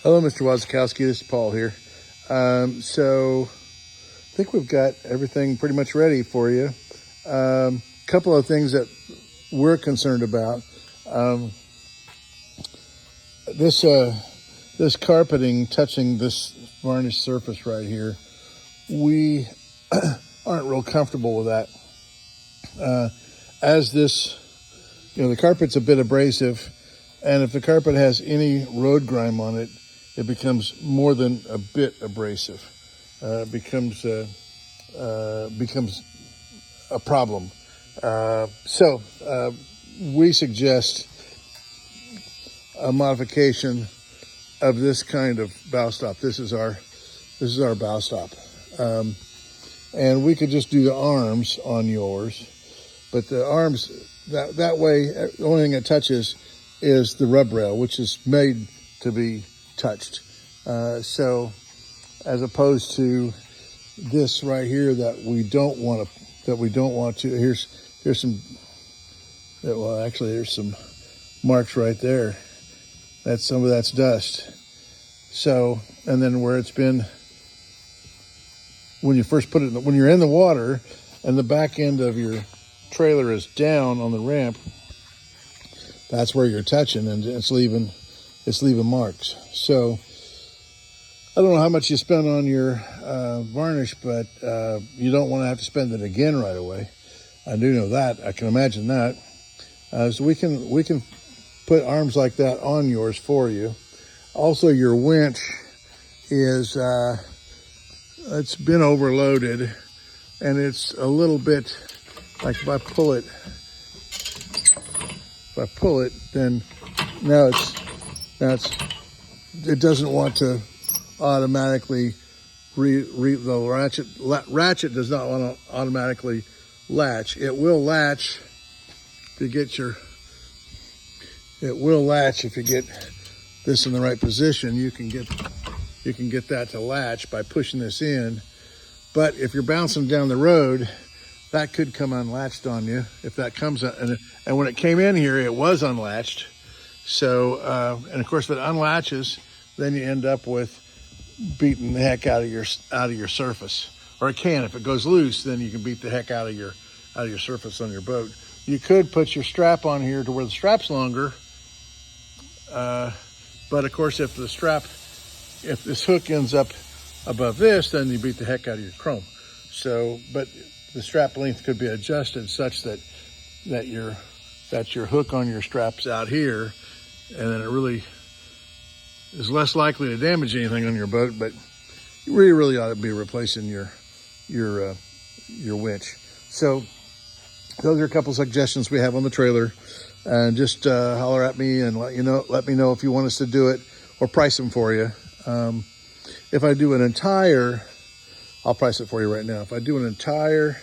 Hello, Mr. Wazakowski. This is Paul here. So I think we've got everything pretty much ready for you. Couple of things that we're concerned about. This carpeting touching this varnish surface right here, we aren't real comfortable with that. As this, the carpet's a bit abrasive, and if the carpet has any road grime on it, it becomes more than a bit abrasive. Becomes a problem. So we suggest a modification of this kind of bow stop. This is our bow stop, and we could just do the arms on yours, but the arms that way, the only thing it touches is the rub rail, which is made to be touched. So as opposed to this right here that we don't want to. Here's some. Well, actually, there's some marks right there. Some of that's dust. So, and then where it's been when you first put it, when you're in the water, and the back end of your trailer is down on the ramp, that's where you're touching, and it's leaving marks. So I don't know how much you spend on your varnish, but you don't want to have to spend it again right away. I do know that. I can imagine that. So we can put arms like that on yours for you. Also, your winch is it's been overloaded, and it's a little bit like if I pull it, then now it doesn't want to automatically the ratchet does not want to automatically latch. It will latch if you get this in the right position. You can get that to latch by pushing this in. But if you're bouncing down the road, that could come unlatched on you. If that comes, and when it came in here, it was unlatched. So, and of course, if it unlatches, then you end up with beating the heck out of your surface. Or it can, if it goes loose, then you can beat the heck out of your surface on your boat. You could put your strap on here to where the strap's longer, but of course, if this hook ends up above this, then you beat the heck out of your chrome. So, but the strap length could be adjusted such that your hook on your strap's out here, and then it really is less likely to damage anything on your boat. But you really ought to be replacing your winch. So those are a couple suggestions we have on the trailer, and just holler at me and let me know if you want us to do it or price them for you. If I do an entire, I'll price it for you right now. If I do an entire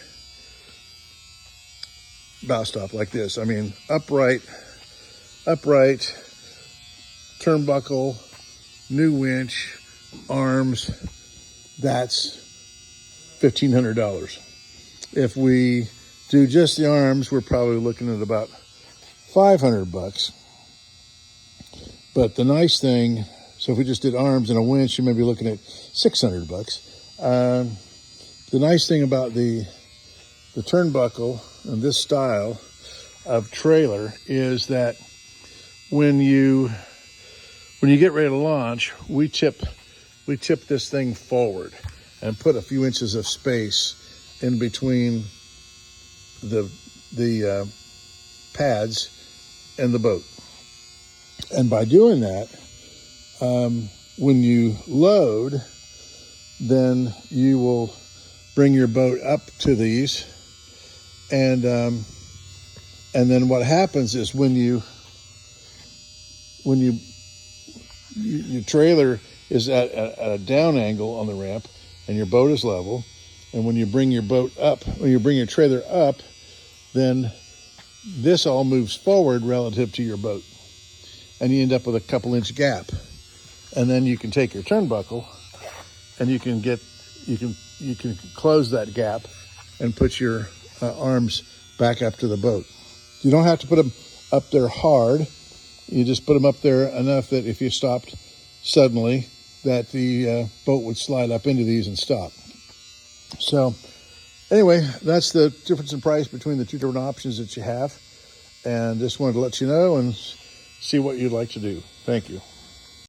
bow stop like this, I mean upright, turnbuckle, new winch, arms, that's $1,500. If we do just the arms, we're probably looking at about $500. But the nice thing, so if we just did arms and a winch, you may be looking at $600. The nice thing about the turnbuckle and this style of trailer is that when you get ready to launch, we tip this thing forward and put a few inches of space in between the pads and the boat. And by doing that, when you load, then you will bring your boat up to these, and then what happens is when your trailer is at a down angle on the ramp, and your boat is level, and when you bring your trailer up, then this all moves forward relative to your boat, and you end up with a couple inch gap. And then you can take your turnbuckle and you can close that gap and put your arms back up to the boat. You don't have to put them up there hard. You just put them up there enough that if you stopped suddenly that the boat would slide up into these and stop. So anyway, that's the difference in price between the two different options that you have. And just wanted to let you know and see what you'd like to do. Thank you.